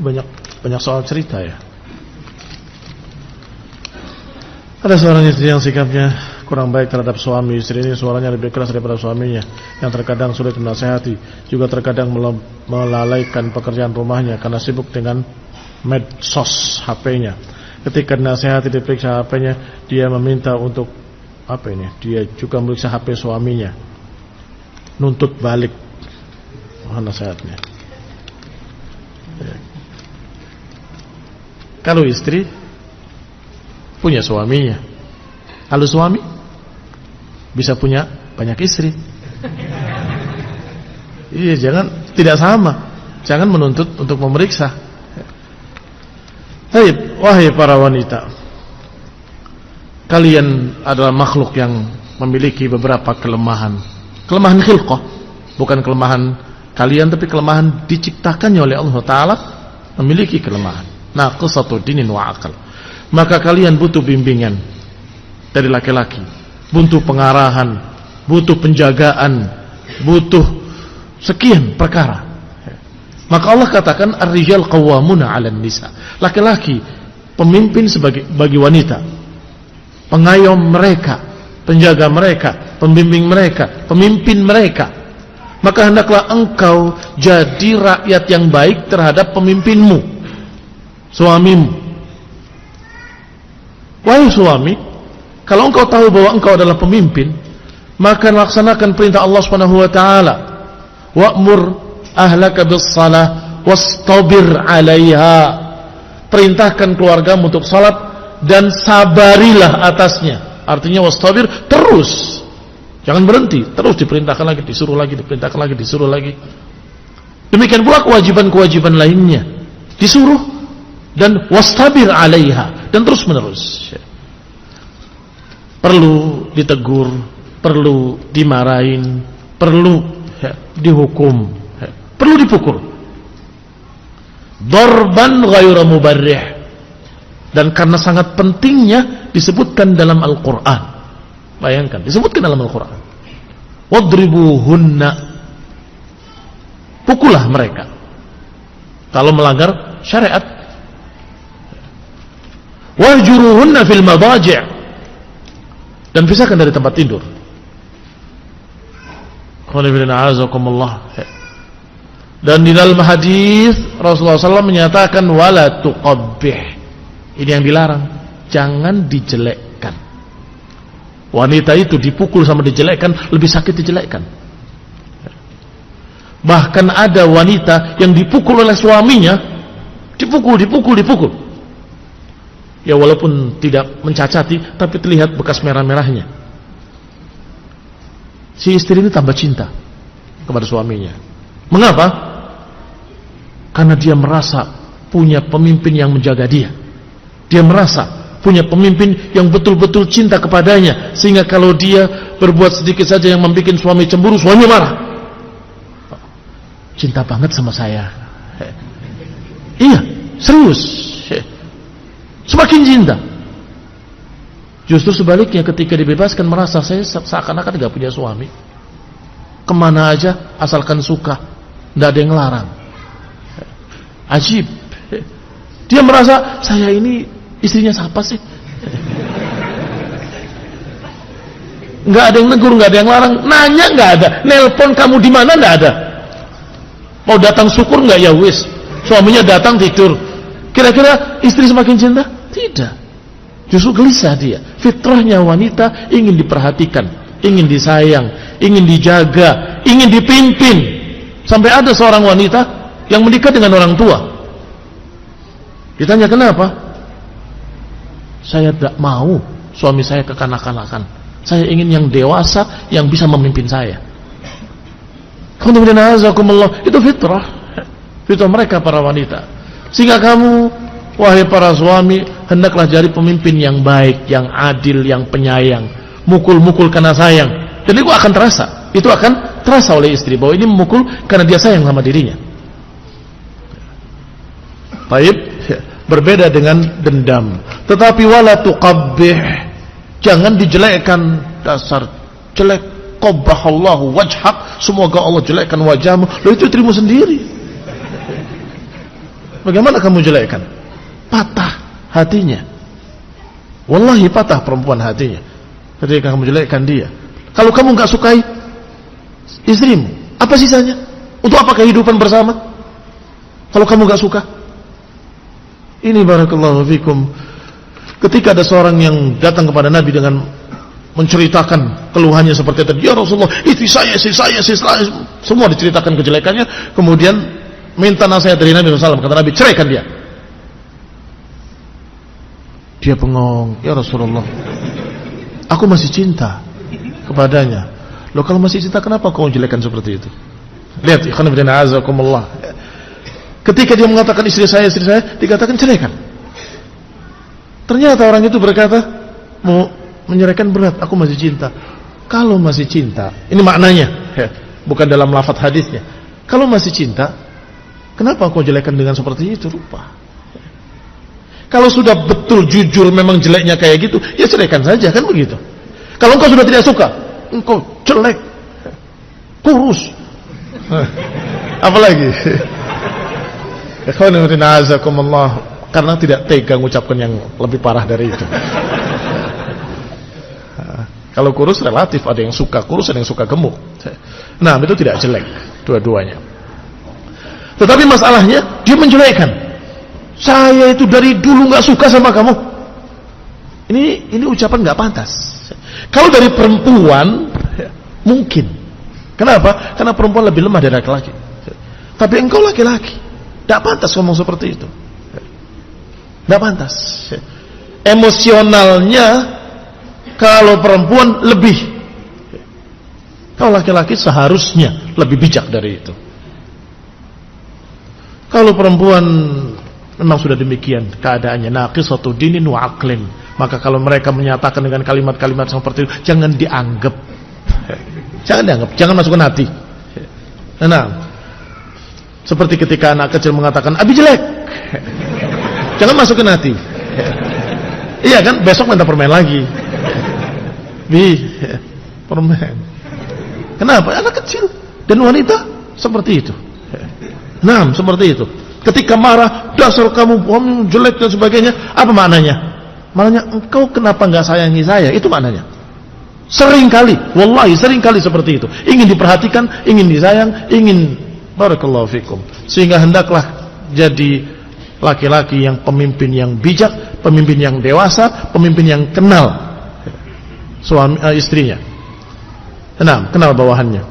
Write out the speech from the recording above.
Banyak soal cerita ya. Ada seorang istri yang sikapnya kurang baik terhadap suami. Istri ini suaranya lebih keras daripada suaminya, yang terkadang sulit menasihati, juga terkadang melalaikan pekerjaan rumahnya karena sibuk dengan medsos HP-nya. Ketika dinasihati, diperiksa HP-nya, dia meminta untuk dia juga memeriksa HP suaminya, nuntut balik. Mana nasihatnya? Kalau istri punya suaminya, kalau suami bisa punya banyak istri. Iya, tidak sama. Jangan menuntut untuk memeriksa. Wahai para wanita, kalian adalah makhluk yang memiliki beberapa kelemahan. Kelemahan khilqah, bukan kelemahan kalian, tapi kelemahan diciptakannya oleh Allah Ta'ala, memiliki kelemahan. Naqsatu dinin wa aqal. Maka kalian butuh bimbingan dari laki-laki, butuh pengarahan, butuh penjagaan, butuh sekian perkara. Maka Allah katakan ar-rijal qawwamuna 'alan nisa. Laki-laki pemimpin bagi wanita, pengayom mereka, penjaga mereka, pembimbing mereka, pemimpin mereka. Maka hendaklah engkau jadi rakyat yang baik terhadap pemimpinmu, suamimu. Wahai suami, kalau engkau tahu bahwa engkau adalah pemimpin, maka laksanakan perintah Allah Subhanahu wa taala. Wa'mur ahlaka bis-shalah wastabir 'alaiha. Perintahkan keluargamu untuk salat dan sabarilah atasnya. Artinya wastabir, terus. Jangan berhenti, terus diperintahkan lagi, disuruh lagi, diperintahkan lagi, disuruh lagi. Demikian pula kewajiban-kewajiban lainnya. Disuruh dan wastabir 'alaiha, dan terus menerus. Perlu ditegur, perlu dimarahin, perlu dihukum, perlu dipukul. Darban ghairu mubarrih. Dan karena sangat pentingnya disebutkan dalam Al-Quran. Bayangkan, disebutkan dalam Al-Quran. Wadribuhunna. Pukullah mereka kalau melanggar syariat. Wahjuruhunna fil madaji'. Dan pisahkan dari tempat tidur. Dan di dalam hadis Rasulullah SAW menyatakan wala tuqabbih. Ini yang dilarang, jangan dijelekkan. Wanita itu dipukul sama dijelekkan lebih sakit dijelekkan. Bahkan ada wanita yang dipukul oleh suaminya, dipukul. Ya walaupun tidak mencacati, tapi terlihat bekas merah-merahnya. Si istri ini tambah cinta kepada suaminya. Mengapa? Karena dia merasa punya pemimpin yang menjaga dia. Dia merasa punya pemimpin yang betul-betul cinta kepadanya, sehingga kalau dia berbuat sedikit saja yang membuat suami cemburu, suami marah. Cinta banget sama saya. Iya, serius. Semakin cinta. Justru sebaliknya, ketika dibebaskan merasa saya seakan-akan gak punya suami. Kemana aja asalkan suka, gak ada yang larang. Ajib. Dia merasa saya ini istrinya siapa sih? Gak ada yang negur, gak ada yang larang. Nanya gak ada. Nelpon kamu di mana gak ada. Mau datang syukur gak? Ya wis. Suaminya datang tidur. Kira-kira istri semakin cinta? Tidak. Justru gelisah dia. Fitrahnya wanita ingin diperhatikan, ingin disayang, ingin dijaga, ingin dipimpin. Sampai ada seorang wanita yang menikah dengan orang tua. Ditanya kenapa? Saya tidak mau suami saya kekanak-kanakan. Saya ingin yang dewasa yang bisa memimpin saya. Itu fitrah. Fitrah mereka para wanita. Sehingga kamu, wahai para suami, hendaklah jadi pemimpin yang baik, yang adil, yang penyayang. Mukul-mukul karena sayang. Dan itu akan terasa. Itu akan terasa oleh istri bahwa ini memukul karena dia sayang sama dirinya. Baik, berbeda dengan dendam. Tetapi wala tuqabbih, jangan dijelekkan, dasar jelek. Qabbahallahu wajhak, semoga Allah jelekkan wajahmu. Loh, itu istrimu sendiri. Bagaimana kamu jelekkan? Patah hatinya. Wallahi patah perempuan hatinya ketika kamu jelekkan dia. Kalau kamu nggak sukai istrimu, apa sisanya? Untuk apa kehidupan bersama? Kalau kamu nggak suka. Ini barakallahu fikum. Ketika ada seorang yang datang kepada Nabi dengan menceritakan keluhannya seperti tadi, ya Rasulullah, istri saya, semua diceritakan kejelekannya, kemudian minta nasihat dari Nabi SAW. Kata Nabi, ceraikan dia. Dia bengong, ya Rasulullah, aku masih cinta kepadanya. Loh, kalau masih cinta, kenapa kau jelekkan seperti itu? Lihat, ikhwan fillah azakumullah. Ketika dia mengatakan istri saya, dikatakan ceraikan. Ternyata orang itu berkata, mau menyerahkan berat, aku masih cinta. Kalau masih cinta, ini maknanya, bukan dalam lafaz hadisnya. Kalau masih cinta, kenapa kau jelekkan dengan seperti itu? Rupa. Kalau sudah betul jujur memang jeleknya kayak gitu, ya ceraikan saja, kan begitu. Kalau engkau sudah tidak suka, engkau jelek, kurus, apalagi? Karena tidak tega mengucapkan yang lebih parah dari itu. Kalau kurus relatif, ada yang suka kurus, ada yang suka gemuk. Nah, itu tidak jelek dua-duanya. Tetapi masalahnya dia menjelekkan. Saya itu dari dulu nggak suka sama kamu. Ini ucapan nggak pantas. Kalau dari perempuan mungkin. Kenapa? Karena perempuan lebih lemah dari laki-laki. Tapi engkau laki-laki, nggak pantas ngomong seperti itu. Nggak pantas. Emosionalnya kalau perempuan lebih. Kalau laki-laki seharusnya lebih bijak dari itu. Kalau perempuan memang sudah demikian keadaannya, naqisatu dinin wa aqlin, maka kalau mereka menyatakan dengan kalimat-kalimat seperti itu, jangan dianggap. Jangan dianggap, jangan masukkan hati. Nah, seperti ketika anak kecil mengatakan abi jelek, jangan masukin hati. Iya kan, besok minta permen lagi. Permen. Kenapa? Anak kecil dan wanita seperti itu. Nah, seperti itu. Ketika marah, dasar kamu jelek dan sebagainya, apa maknanya? Maknanya engkau kenapa nggak sayangi saya? Itu maknanya. Sering kali, wallahi sering kali seperti itu. Ingin diperhatikan, ingin disayang, ingin barakallahu fikum. Sehingga hendaklah jadi laki-laki yang pemimpin yang bijak, pemimpin yang dewasa, pemimpin yang kenal suami istrinya. Kenal bawahannya.